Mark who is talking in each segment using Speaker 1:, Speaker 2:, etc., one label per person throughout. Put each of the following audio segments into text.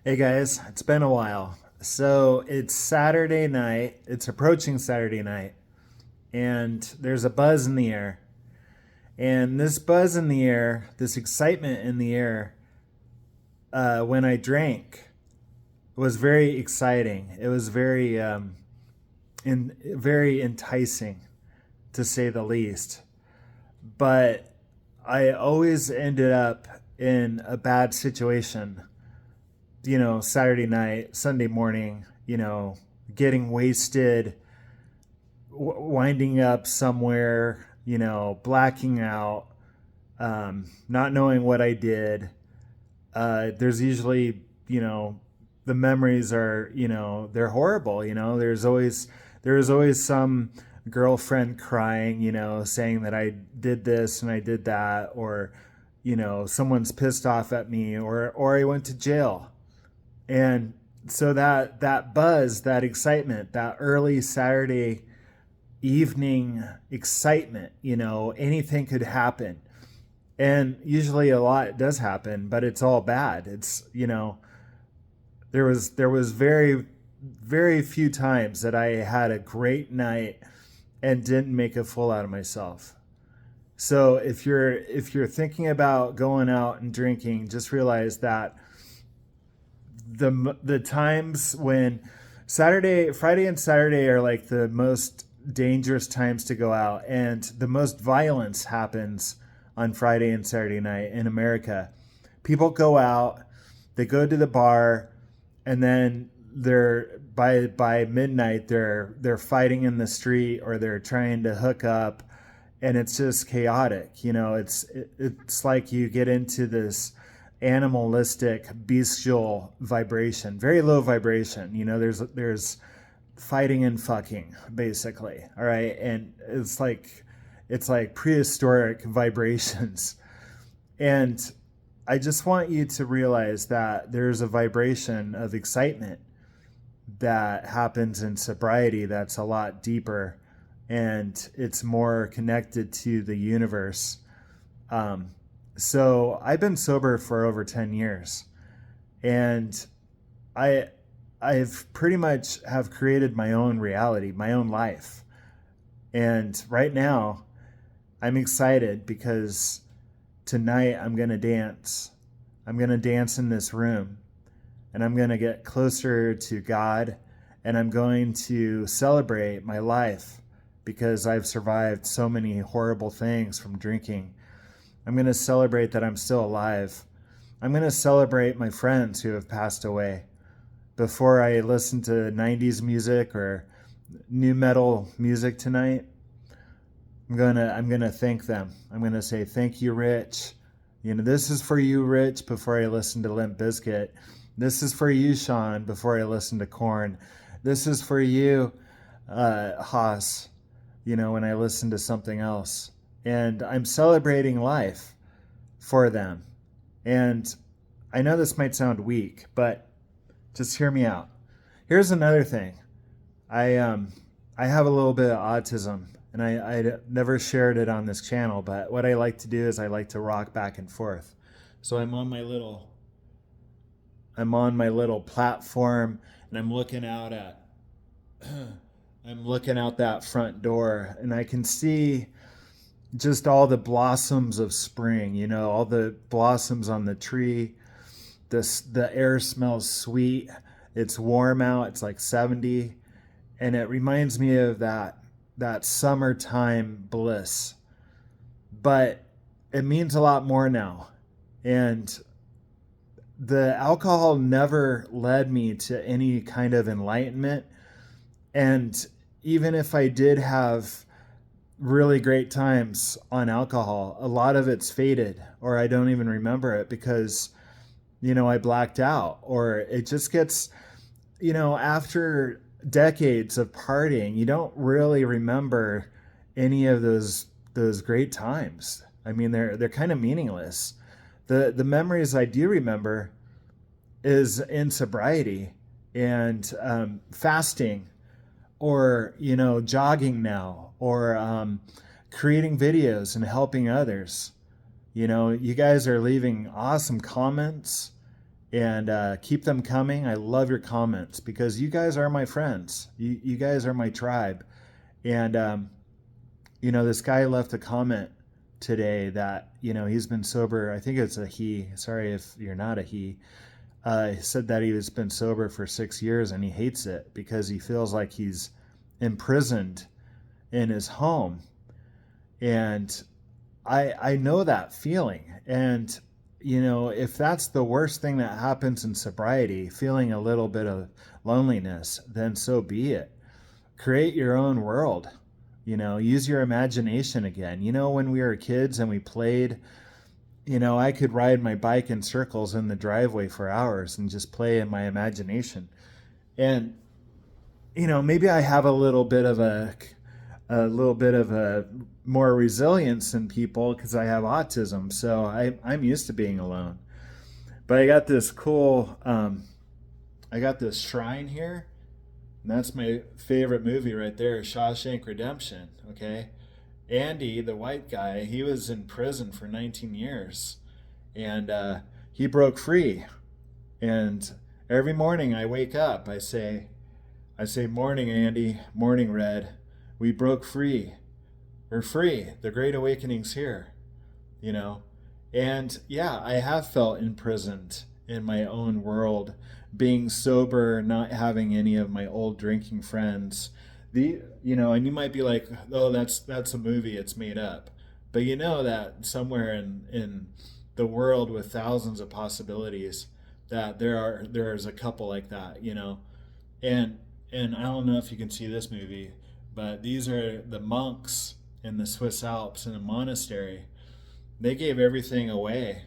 Speaker 1: Hey guys, it's been a while. So it's Saturday night, it's approaching Saturday night, and there's a buzz in the air. And this buzz in the air, this excitement in the air, when I drank was very exciting. It was very enticing, to say the least. But I always ended up in a bad situation, Saturday night, Sunday morning, getting wasted, winding up somewhere, blacking out, not knowing what I did. There's usually, the memories are, they're horrible. There's always some girlfriend crying, saying that I did this and I did that, or, someone's pissed off at me, or I went to jail. And so that buzz, that excitement, that early Saturday evening excitement, anything could happen. And usually a lot does happen, but it's all bad. There was very few times that I had a great night and didn't make a fool out of myself. So if you're thinking about going out and drinking, just realize that the times when Friday and Saturday are like the most dangerous times to go out, and the most violence happens on Friday and Saturday night in America. People go out, they go to the bar, and then they're by midnight they're fighting in the street, or they're trying to hook up, and it's just chaotic. It's like you get into this animalistic bestial vibration, very low vibration. There's fighting and fucking, basically. All right, and it's like prehistoric vibrations. And I just want you to realize that there's a vibration of excitement that happens in sobriety that's a lot deeper, and it's more connected to the universe. So I've been sober for over 10 years, and I I've pretty much have created my own reality, my own life. And right now I'm excited because tonight I'm going to dance. I'm going to dance in this room, and I'm going to get closer to God, and I'm going to celebrate my life because I've survived so many horrible things from drinking. I'm going to celebrate that I'm still alive. I'm going to celebrate my friends who have passed away. Before I listen to 90s music or new metal music tonight, I'm gonna thank them. I'm gonna say thank you, Rich. This is for you, Rich. Before I listen to Limp Bizkit, this is for you, Sean. Before I listen to Korn, this is for you, Haas. When I listen to something else, and I'm celebrating life for them. And I know this might sound weak, but just hear me out. Here's another thing. I have a little bit of autism, and I never shared it on this channel. But what I like to do is I like to rock back and forth. So I'm on my little platform, and I'm looking out that front door, and I can see just all the blossoms of spring. All the blossoms on the tree. The air smells sweet. It's warm out. It's like 70, and it reminds me of that summertime bliss. But it means a lot more now. And the alcohol never led me to any kind of enlightenment. And even if I did have really great times on alcohol, a lot of it's faded, or I don't even remember it because I blacked out, or it just gets, after decades of partying, you don't really remember any of those great times. I mean, they're kind of meaningless. The memories I do remember is in sobriety, and fasting, or jogging now, or creating videos and helping others. You guys are leaving awesome comments, and keep them coming. I love your comments because you guys are my friends. You guys are my tribe. And, this guy left a comment today that, he's been sober. I think it's a he. Sorry if you're not a he. He said that he has been sober for 6 years and he hates it because he feels like he's imprisoned in his home. And I know that feeling. And, if that's the worst thing that happens in sobriety, feeling a little bit of loneliness, then so be it. Create your own world. Use your imagination again. When we were kids and we played, I could ride my bike in circles in the driveway for hours and just play in my imagination. And, maybe I have a little bit of a more resilience than people because I have autism. So I'm used to being alone. But I got this cool, I got this shrine here. And that's my favorite movie right there, Shawshank Redemption, okay? Andy, the white guy, he was in prison for 19 years. And he broke free. And every morning I wake up, I say, morning, Andy, morning, Red. We broke free. We're free. The Great Awakening's here, And yeah, I have felt imprisoned in my own world, being sober, not having any of my old drinking friends. And you might be like, oh, that's a movie, it's made up. But that somewhere in the world with thousands of possibilities, that there's a couple like that, And I don't know if you can see this movie, but these are the monks in the Swiss Alps in a monastery. They gave everything away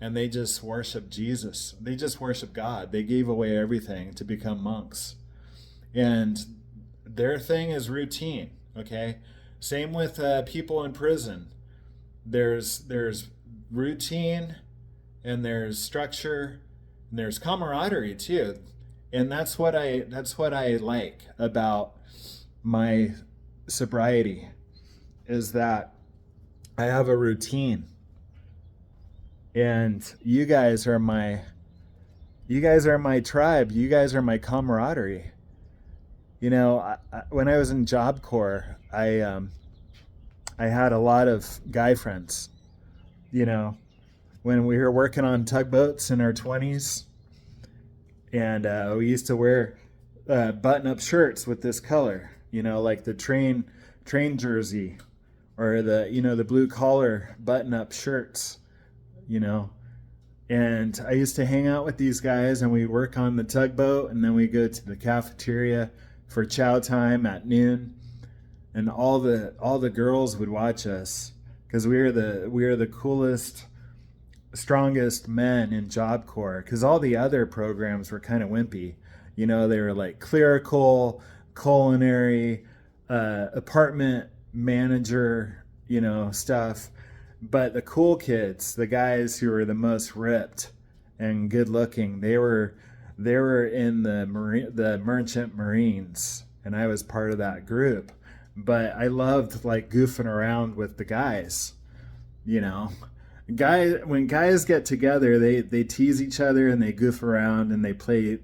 Speaker 1: and they just worship Jesus. They just worship God. They gave away everything to become monks. And their thing is routine, okay? Same with people in prison. There's routine and there's structure and there's camaraderie too. And that's what I like about my sobriety, is that I have a routine. And you guys are my tribe. You guys are my camaraderie. When I was in Job Corps, I had a lot of guy friends. When we were working on tugboats in our 20s, and we used to wear button-up shirts with this color, like the train jersey, or the blue collar button-up shirts. And I used to hang out with these guys and we'd work on the tugboat, and then we go to the cafeteria for chow time at noon, and all the girls would watch us because we were the coolest, strongest men in Job Corps, because all the other programs were kind of wimpy. They were like clerical, culinary, apartment manager, stuff. But the cool kids, the guys who were the most ripped and good looking, they were in the Merchant Marines, and I was part of that group. But I loved like goofing around with the guys. When guys get together, they tease each other and they goof around and they play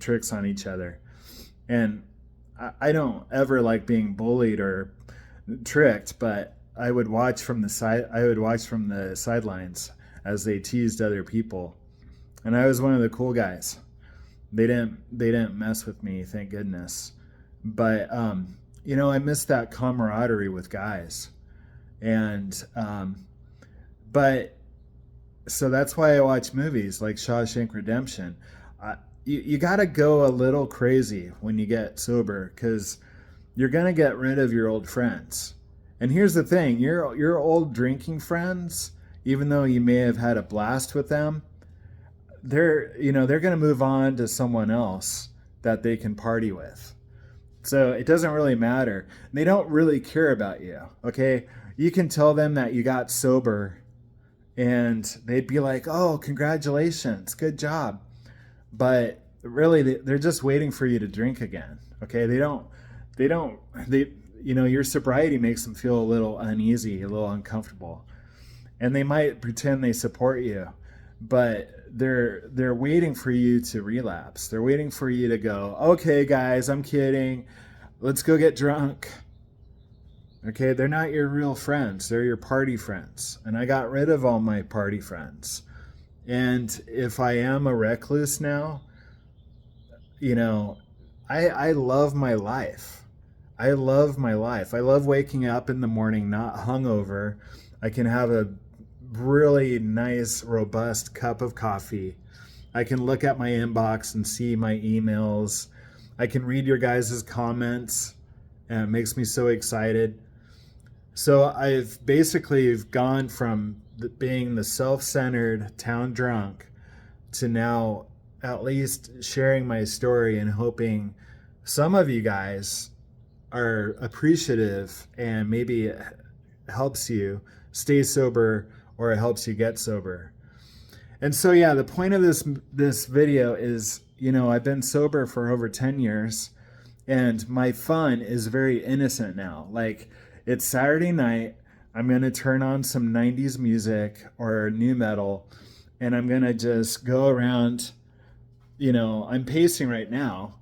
Speaker 1: tricks on each other. And I don't ever like being bullied or tricked, but I would watch from the sidelines as they teased other people, and I was one of the cool guys. They didn't mess with me, thank goodness. But I miss that camaraderie with guys, and but so that's why I watch movies like Shawshank Redemption. You got to go a little crazy when you get sober, because you're gonna get rid of your old friends. And here's the thing, your old drinking friends, even though you may have had a blast with them, they're going to move on to someone else that they can party with. So it doesn't really matter. They don't really care about you, okay? You can tell them that you got sober and they'd be like, "Oh, congratulations, good job." But really, they're just waiting for you to drink again, okay? Your sobriety makes them feel a little uneasy, a little uncomfortable. And they might pretend they support you, but they're waiting for you to relapse. They're waiting for you to go, okay, guys, I'm kidding. Let's go get drunk. Okay, they're not your real friends. They're your party friends. And I got rid of all my party friends. And if I am a recluse now, you know, I love my life. I love my life. I love waking up in the morning not hungover. I can have a really nice, robust cup of coffee. I can look at my inbox and see my emails. I can read your guys' comments, and it makes me so excited. So I've basically gone from being the self-centered town drunk to now at least sharing my story and hoping some of you guys are appreciative and maybe it helps you stay sober or it helps you get sober. And so yeah, the point of this video is, you know, I've been sober for over 10 years and my fun is very innocent now. Like, it's Saturday night, I'm going to turn on some 90s music or new metal and I'm going to just go around, you know, I'm pacing right now,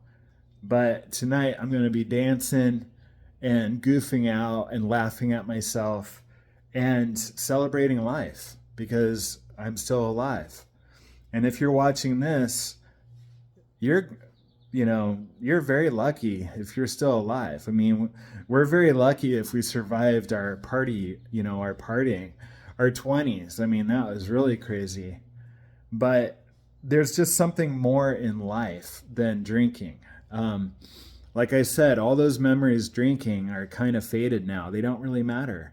Speaker 1: but tonight I'm going to be dancing and goofing out and laughing at myself and celebrating life because I'm still alive. And if you're watching this, you're, you know, you're very lucky if you're still alive. I mean, we're very lucky if we survived our party, you know, our partying, our 20s. I mean, that was really crazy. But there's just something more in life than drinking. Like I said, all those memories drinking are kind of faded now. They don't really matter.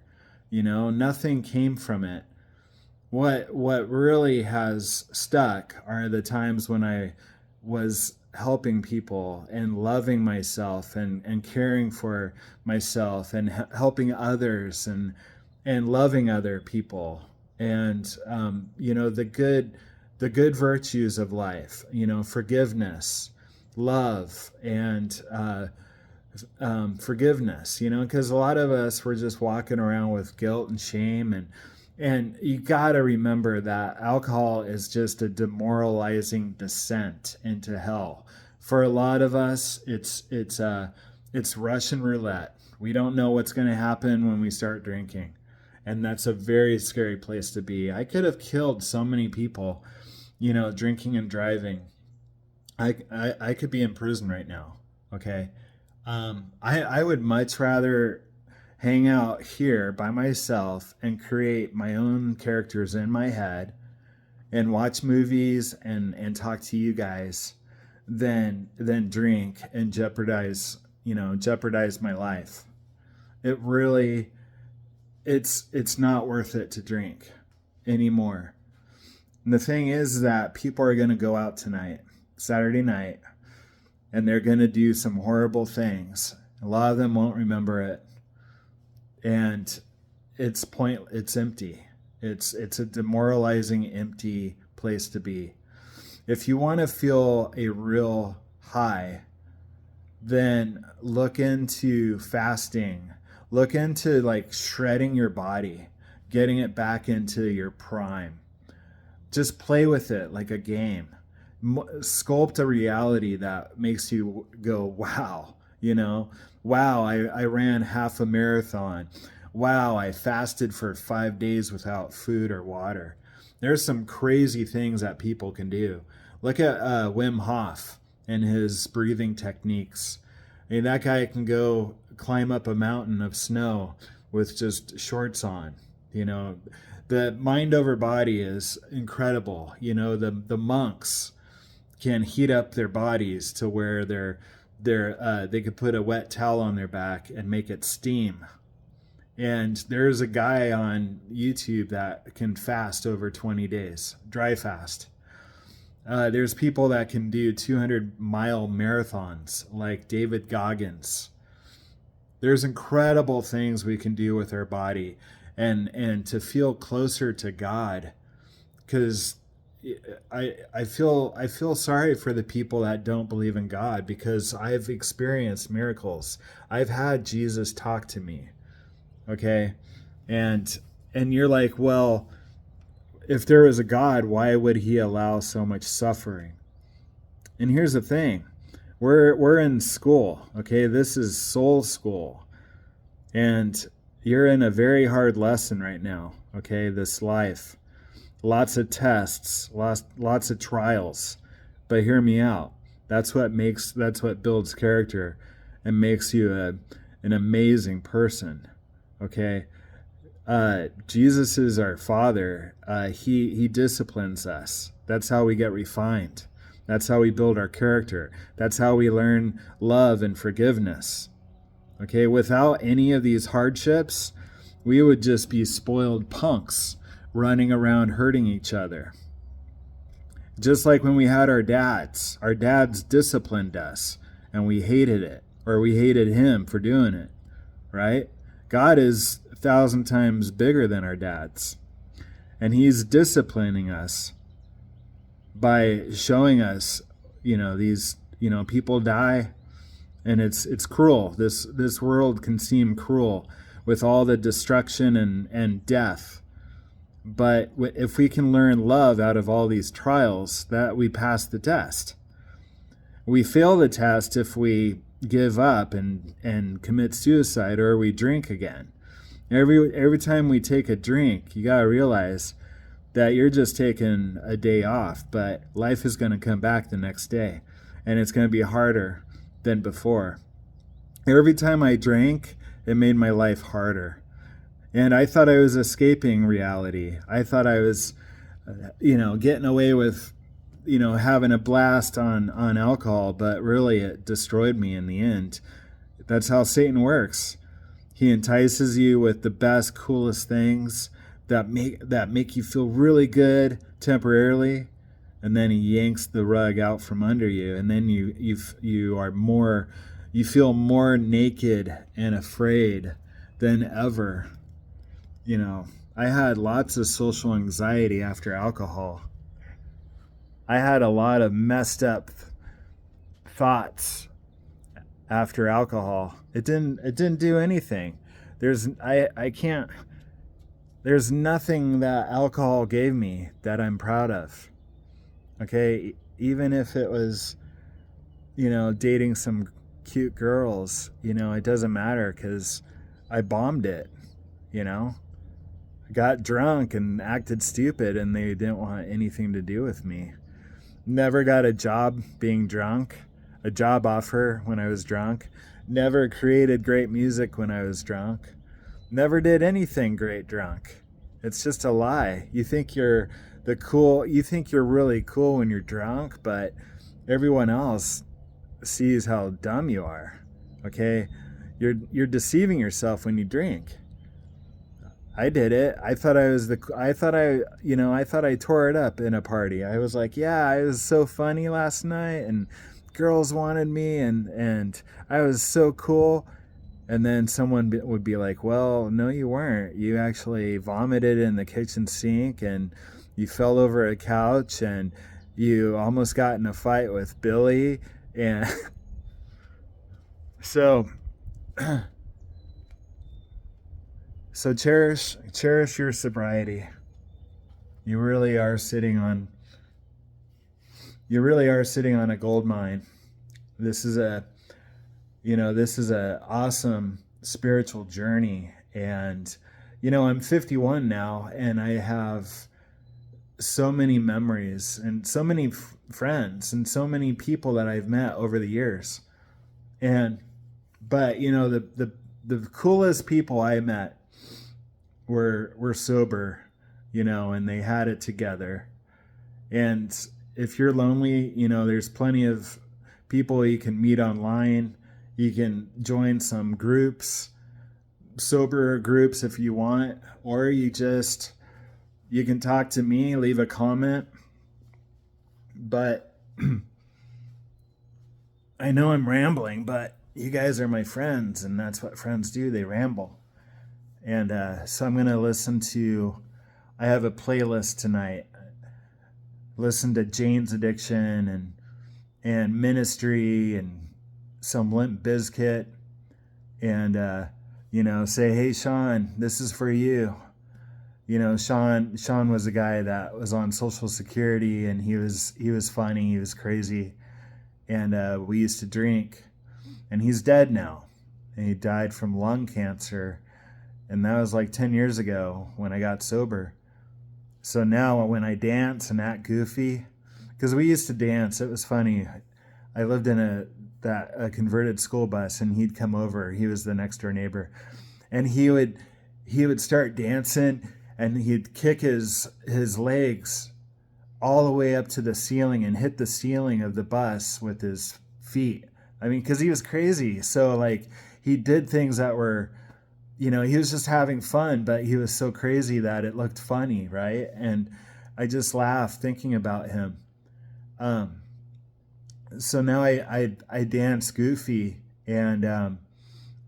Speaker 1: You know, nothing came from it. What really has stuck are the times when I was helping people and loving myself and caring for myself and helping others and loving other people and you know, the good virtues of life, you know, forgiveness, love, and forgiveness, you know, because a lot of us were just walking around with guilt and shame, and you got to remember that alcohol is just a demoralizing descent into hell. For a lot of us, it's Russian roulette. We don't know what's going to happen when we start drinking, and that's a very scary place to be. I could have killed so many people, you know, drinking and driving. I could be in prison right now. Okay. I would much rather hang out here by myself and create my own characters in my head and watch movies and talk to you guys than drink and jeopardize my life. It really, it's not worth it to drink anymore. And the thing is that people are going to go out tonight, Saturday night, and they're going to do some horrible things. A lot of them won't remember it. And it's empty. It's a demoralizing, empty place to be. If you want to feel a real high, then look into fasting. Look into like shredding your body, getting it back into your prime. Just play with it like a game. Sculpt a reality that makes you go, wow, you know, wow, I ran half a marathon. Wow, I fasted for 5 days without food or water. There's some crazy things that people can do. Look at Wim Hof and his breathing techniques. I mean, that guy can go climb up a mountain of snow with just shorts on. You know, the mind over body is incredible. You know, the monks can heat up their bodies to where they could put a wet towel on their back and make it steam. And there's a guy on YouTube that can fast over 20 days, dry fast. There's people that can do 200-mile marathons like David Goggins. There's incredible things we can do with our body and to feel closer to God, because I feel sorry for the people that don't believe in God, because I've experienced miracles. I've had Jesus talk to me. Okay? And you're like, well, if there was a God, why would he allow so much suffering? And here's the thing. We're in school, okay? This is soul school. And you're in a very hard lesson right now, okay? This life. Lots of tests, lots of trials. But hear me out. That's what builds character and makes you an amazing person. Okay? Jesus is our Father. He disciplines us. That's how we get refined. That's how we build our character. That's how we learn love and forgiveness. Okay, without any of these hardships, we would just be spoiled punks running around hurting each other. Just like when we had our dads disciplined us and we hated it, or we hated him for doing it, right? God is 1,000 times bigger than our dads. And he's disciplining us by showing us, these, people die, and it's cruel. This world can seem cruel with all the destruction and death. But if we can learn love out of all these trials, that we pass the test. We fail the test if we give up and commit suicide, or we drink again. Every time we take a drink, you gotta realize that you're just taking a day off, but life is gonna come back the next day, and it's gonna be harder than before. Every time I drank, it made my life harder. And I thought I was escaping reality. I thought I was, getting away with, having a blast on alcohol, but really it destroyed me in the end. That's how Satan works. He entices you with the best, coolest things that make you feel really good temporarily, and then he yanks the rug out from under you, and then you feel more naked and afraid than ever. I had lots of social anxiety after alcohol. I had a lot of messed up thoughts after alcohol. It didn't do anything. There's nothing that alcohol gave me that I'm proud of. Okay, even if it was, dating some cute girls, it doesn't matter because I bombed it, got drunk and acted stupid, and they didn't want anything to do with me. Never got a job being drunk, a job offer when I was drunk. Never created great music when I was drunk. Never did anything great drunk. It's just a lie. You think you're really cool when you're drunk, but everyone else sees how dumb you are. Okay? You're deceiving yourself when you drink. I did it. I thought I tore it up in a party. I was like, yeah, I was so funny last night, and girls wanted me, and I was so cool. And then someone would be like, well, no, you weren't. You actually vomited in the kitchen sink, and you fell over a couch, and you almost got in a fight with Billy. And so cherish your sobriety. You really are sitting on a gold mine. This is a awesome spiritual journey. And I'm 51 now, and I have so many memories and so many friends and so many people that I've met over the years. But the coolest people I met were sober, and they had it together. And if you're lonely, there's plenty of people you can meet online. You can join some groups, sober groups if you want, or you can talk to me, leave a comment. But I know I'm rambling, but you guys are my friends, and that's what friends do. They ramble. And so I'm going to I have a playlist tonight. Listen to Jane's Addiction and Ministry and some Limp Bizkit, and say, hey, Sean, this is for you. Sean was a guy that was on Social Security, and he was funny, he was crazy, and we used to drink. And he's dead now, and he died from lung cancer, and that was like 10 years ago when I got sober. So now when I dance and act goofy, because we used to dance, it was funny. I lived in a converted school bus, and he'd come over. He was the next door neighbor, and he would start dancing, and he'd kick his legs all the way up to the ceiling and hit the ceiling of the bus with his feet. I mean, because he was crazy. So like he did things that were, he was just having fun, but he was so crazy that it looked funny, right? And I just laugh thinking about him. Um, so now I dance goofy, and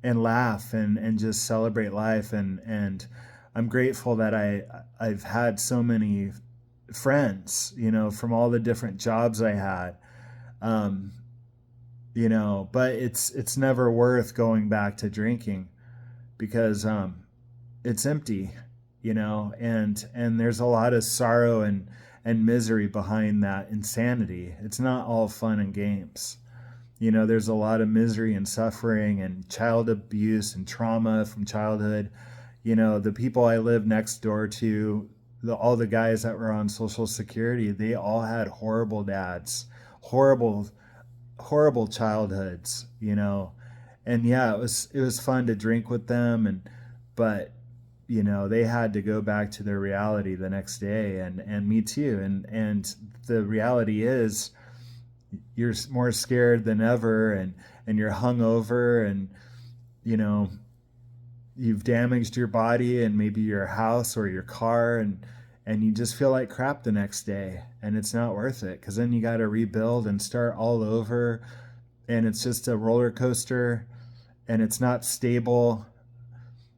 Speaker 1: laugh, and just celebrate life, and I'm grateful that I've had so many friends, from all the different jobs I had. Um, but it's never worth going back to drinking, because it's empty, and there's a lot of sorrow and misery behind that insanity. It's not all fun and games. There's a lot of misery and suffering and child abuse and trauma from childhood. The people I live next door to, all the guys that were on Social Security, they all had horrible dads, horrible, horrible childhoods, and yeah, it was fun to drink with them, but they had to go back to their reality the next day, and me too, and the reality is you're more scared than ever, and you're hungover, and you know you've damaged your body and maybe your house or your car, and you just feel like crap the next day, and it's not worth it, because then you got to rebuild and start all over, and it's just a roller coaster, and it's not stable.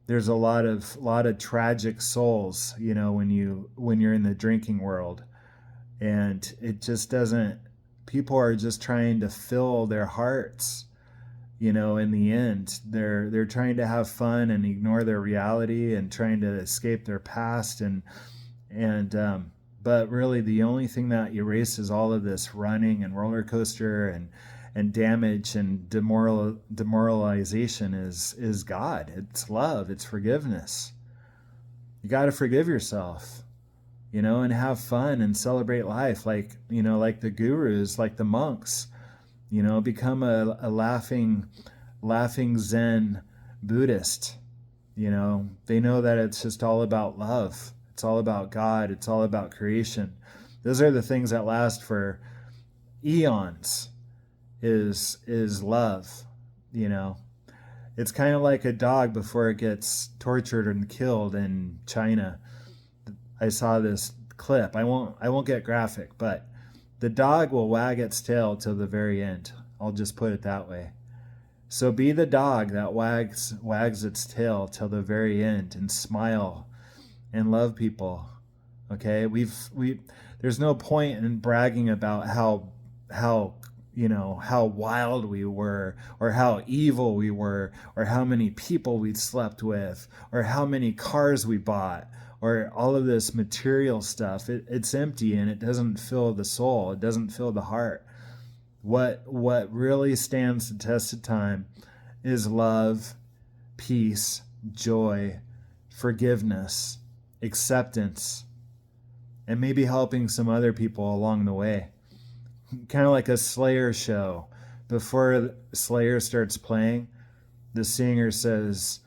Speaker 1: There's a lot of tragic souls, when you're in the drinking world, and it just doesn't. People are just trying to fill their hearts. In the end, they're trying to have fun and ignore their reality and trying to escape their past, and but really the only thing that erases all of this running and roller coaster and damage and demoralization is God. It's love. It's forgiveness. You got to forgive yourself, and have fun and celebrate life, like the gurus, like the monks. Become a laughing Zen Buddhist. They know that it's just all about love. It's all about God. It's all about creation. Those are the things that last for eons. Is love. It's kind of like a dog before it gets tortured and killed in China. I saw this clip. I won't get graphic, but the dog will wag its tail till the very end. I'll just put it that way. So be the dog that wags its tail till the very end, and smile and love people. Okay? We there's no point in bragging about how wild we were, or how evil we were, or how many people we slept with, or how many cars we bought, or all of this material stuff. It's empty, and it doesn't fill the soul. It doesn't fill the heart. What really stands the test of time is love, peace, joy, forgiveness, acceptance, and maybe helping some other people along the way. Kind of like a Slayer show. Before Slayer starts playing, the singer says,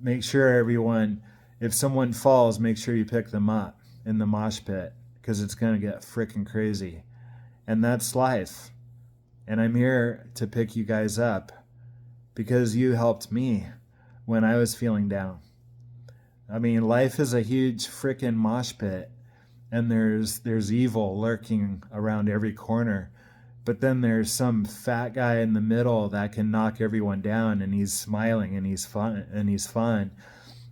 Speaker 1: make sure everyone, if someone falls, make sure you pick them up in the mosh pit, because it's going to get freaking crazy. And that's life. And I'm here to pick you guys up because you helped me when I was feeling down. I mean, life is a huge freaking mosh pit, and there's evil lurking around every corner. But then there's some fat guy in the middle that can knock everyone down, and he's smiling, and he's fun,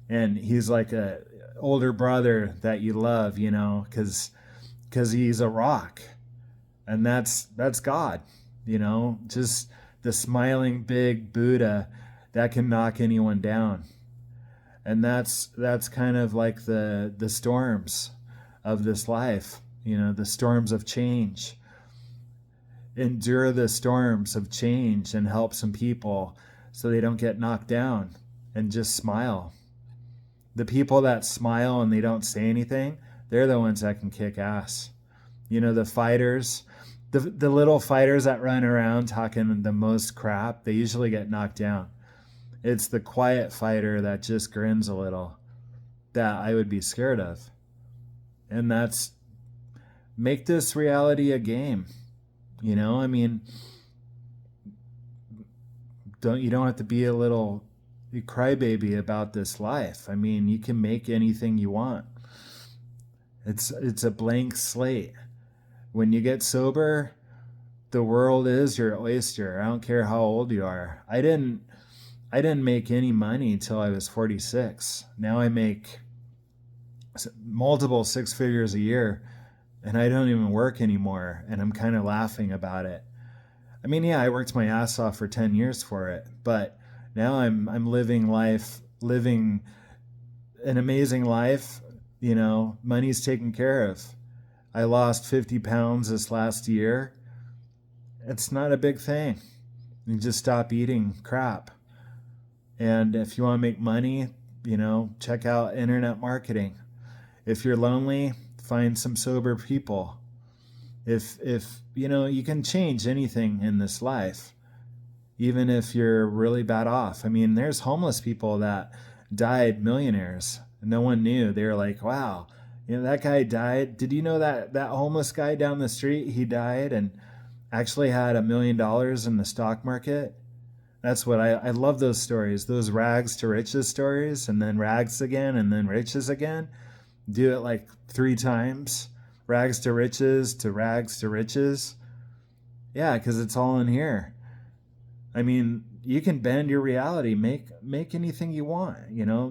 Speaker 1: and he's like a older brother that you love, because he's a rock, and that's God, just the smiling big Buddha that can knock anyone down. And that's kind of like the storms of this life, the storms of change. Endure the storms of change and help some people so they don't get knocked down, and just smile. The people that smile and they don't say anything, they're the ones that can kick ass. The fighters, the little fighters that run around talking the most crap, they usually get knocked down. It's the quiet fighter that just grins a little that I would be scared of. And that's, make this reality a game. I mean, you don't have to be a little crybaby about this life. I mean, you can make anything you want. It's a blank slate. When you get sober, the world is your oyster. I don't care how old you are. I didn't make any money until I was 46. Now I make multiple six figures a year, and I don't even work anymore, and I'm kind of laughing about it. I mean, yeah, I worked my ass off for 10 years for it, but now I'm living an amazing life. Money's taken care of. I lost 50 pounds this last year. It's not a big thing. You just stop eating crap. And if you want to make money, check out internet marketing. If you're lonely, find some sober people. If you can change anything in this life, even if you're really bad off. I mean, there's homeless people that died millionaires. No one knew. They were like, wow, that guy died. Did you know that homeless guy down the street, he died and actually had $1 million in the stock market? That's what I love, those stories, those rags to riches stories, and then rags again, and then riches again. Do it like 3 times. Rags to riches to rags to riches. Yeah, because it's all in here. I mean, you can bend your reality, make anything you want.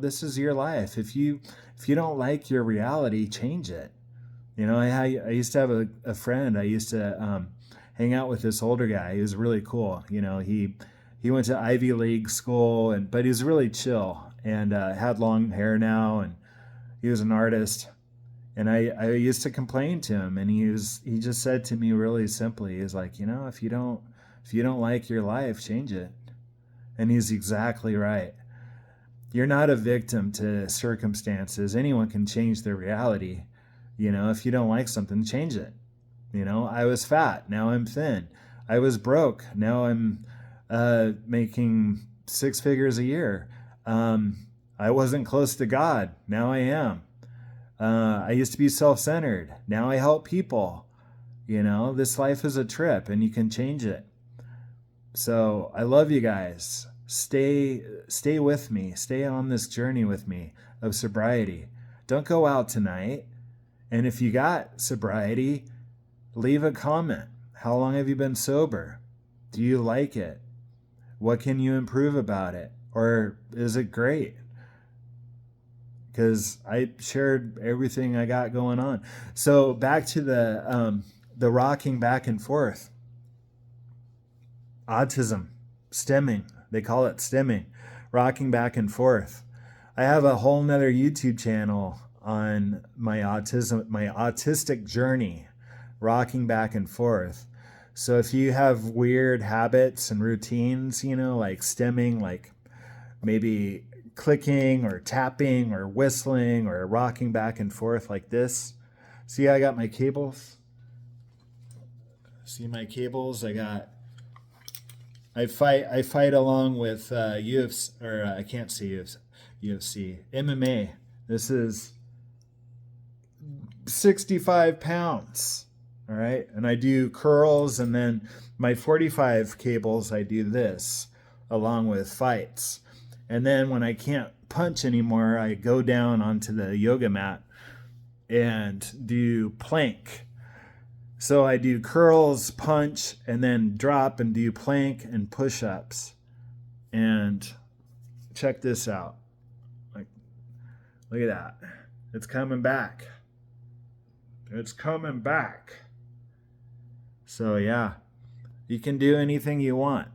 Speaker 1: This is your life. If you don't like your reality, change it. I used to have a friend. I used to hang out with this older guy. He was really cool. He went to Ivy League school, but he was really chill and had long hair now, and he was an artist. And I used to complain to him, and he just said to me really simply, he's like, if you don't like your life, change it. And he's exactly right. You're not a victim to circumstances. Anyone can change their reality. If you don't like something, change it. I was fat, now I'm thin. I was broke, now I'm making 6 figures a year. I wasn't close to God, now I am. I used to be self-centered, now I help people. This life is a trip, and you can change it. So I love you guys. Stay with me. Stay on this journey with me of sobriety. Don't go out tonight. And if you got sobriety, leave a comment. How long have you been sober? Do you like it? What can you improve about it? Or is it great? Because I shared everything I got going on. So back to the rocking back and forth. Autism, stimming. They call it stimming, rocking back and forth. I have a whole nother YouTube channel on my autistic journey, rocking back and forth. So if you have weird habits and routines, like stimming, like maybe clicking or tapping or whistling or rocking back and forth like this. See, I got my cables. See my cables? I fight along with UFC, or I can't see UFC, MMA. This is 65 pounds. All right. And I do curls, and then my 45 cables, I do this along with fights. And then when I can't punch anymore, I go down onto the yoga mat and do plank. So I do curls, punch, and then drop and do plank and push-ups. And check this out. Look at that. It's coming back. It's coming back. So yeah, you can do anything you want.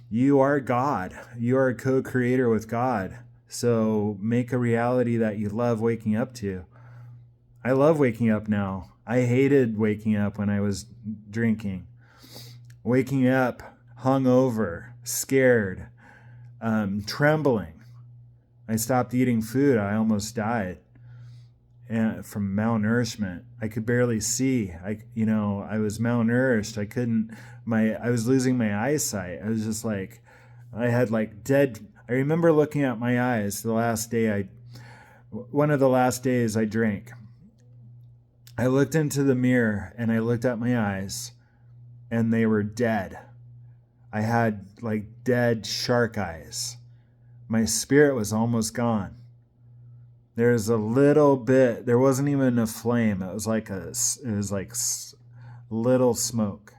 Speaker 1: You are God. You are a co-creator with God. So make a reality that you love waking up to. I love waking up now. I hated waking up when I was drinking. Waking up hungover, scared, trembling. I stopped eating food. I almost died from malnourishment. I could barely see. I was malnourished. I was losing my eyesight. I was just like, I had like dead. I remember looking at my eyes one of the last days I drank. I looked into the mirror and I looked at my eyes and they were dead. I had like dead shark eyes. My spirit was almost gone. There's a little bit, there wasn't even a flame. It was like little smoke.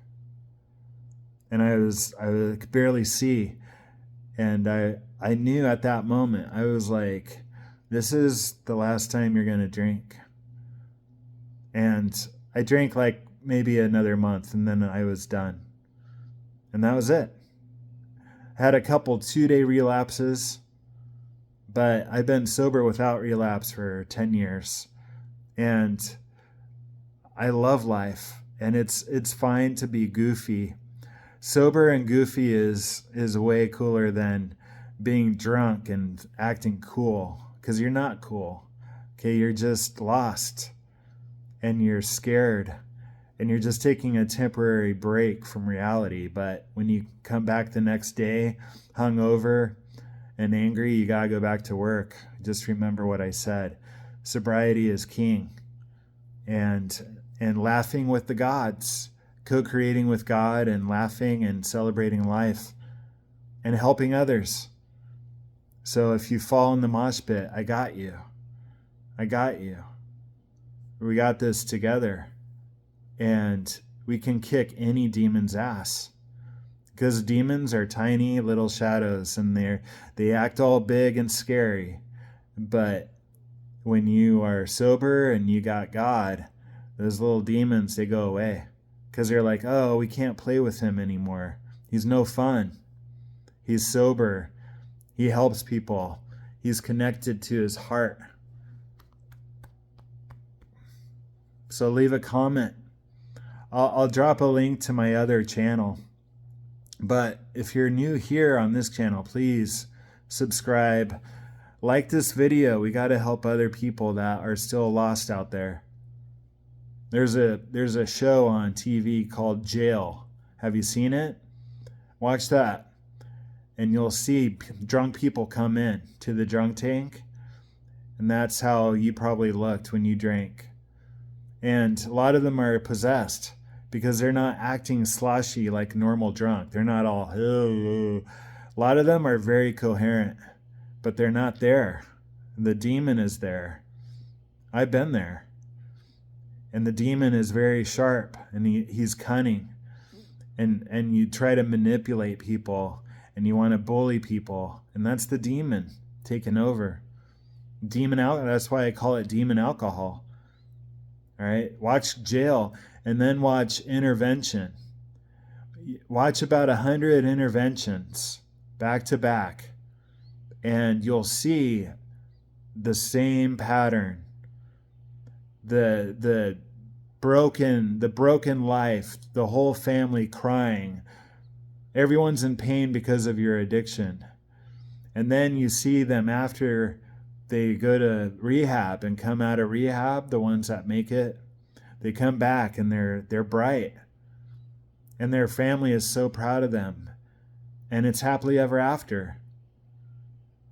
Speaker 1: And I could barely see. And I knew at that moment, I was like, this is the last time you're going to drink. And I drank like maybe another month and then I was done. And that was it. Had a couple 2-day relapses, but I've been sober without relapse for 10 years. And I love life, and it's fine to be goofy. Sober and goofy is way cooler than being drunk and acting cool, because you're not cool. Okay, you're just lost and you're scared and you're just taking a temporary break from reality. But when you come back the next day hungover and angry, you gotta go back to work. Just remember what I said. Sobriety is king. And laughing with the gods, co-creating with God and laughing and celebrating life and helping others. So if you fall in the mosh pit, I got you. I got you. We got this together. And we can kick any demon's ass. Because demons are tiny little shadows and they act all big and scary. But when you are sober and you got God, those little demons, they go away. Because they're like, oh, we can't play with him anymore. He's no fun. He's sober. He helps people. He's connected to his heart. So leave a comment. I'll drop a link to my other channel. But if you're new here on this channel, please subscribe. Like this video. We got to help other people that are still lost out there. There's a show on TV called Jail. Have you seen it? Watch that. And you'll see drunk people come in to the drunk tank. And that's how you probably looked when you drank. And a lot of them are possessed because they're not acting sloshy like normal drunk. They're not all, oh. A lot of them are very coherent, but they're not there. The demon is there. I've been there. And the demon is very sharp and he's cunning. And you try to manipulate people and you want to bully people. And that's the demon taking over. That's why I call it demon alcohol. All right, watch Jail and then watch Intervention. Watch about 100 interventions back to back, and you'll see the same pattern. The broken life, the whole family crying. Everyone's in pain because of your addiction. And then you see them after they go to rehab and come out of rehab, the ones that make it, they come back and they're bright. And their family is so proud of them. And it's happily ever after.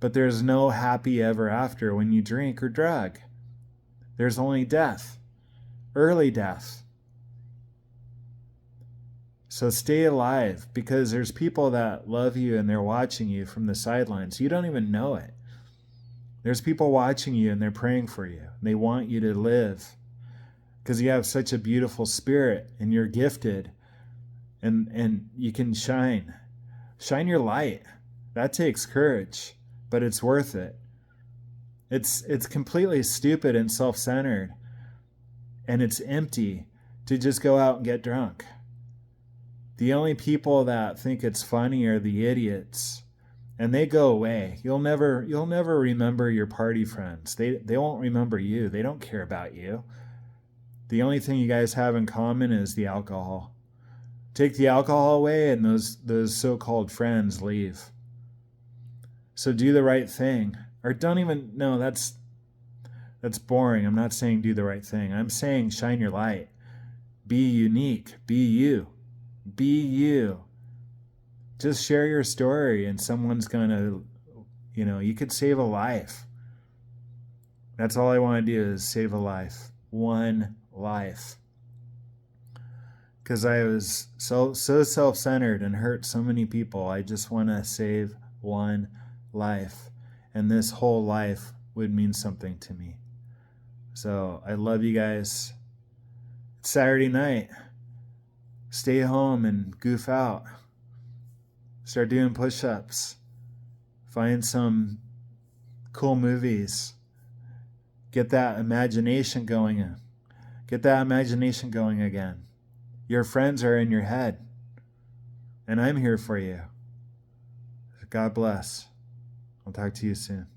Speaker 1: But there's no happy ever after when you drink or drug. There's only death. Early death. So stay alive, because there's people that love you and they're watching you from the sidelines. You don't even know it. There's people watching you and they're praying for you. They want you to live because you have such a beautiful spirit and you're gifted and you can shine. Shine your light. That takes courage, but it's worth it. It's completely stupid and self-centered, and it's empty to just go out and get drunk. The only people that think it's funny are the idiots and they go away. You'll never remember your party friends. They won't remember you. They don't care about you. The only thing you guys have in common is the alcohol. Take the alcohol away and those so-called friends leave. So do the right thing. Or don't even, no, that's boring. I'm not saying do the right thing. I'm saying shine your light. Be unique. Be you. Be you. Just share your story and someone's going to, you could save a life. That's all I want to do is save a life. One life. Because I was so self-centered and hurt so many people. I just want to save one life. And this whole life would mean something to me. So I love you guys. It's Saturday night. Stay home and goof out. Start doing push-ups. Find some cool movies. Get that imagination going. Get that imagination going again. Your friends are in your head. And I'm here for you. God bless. I'll talk to you soon.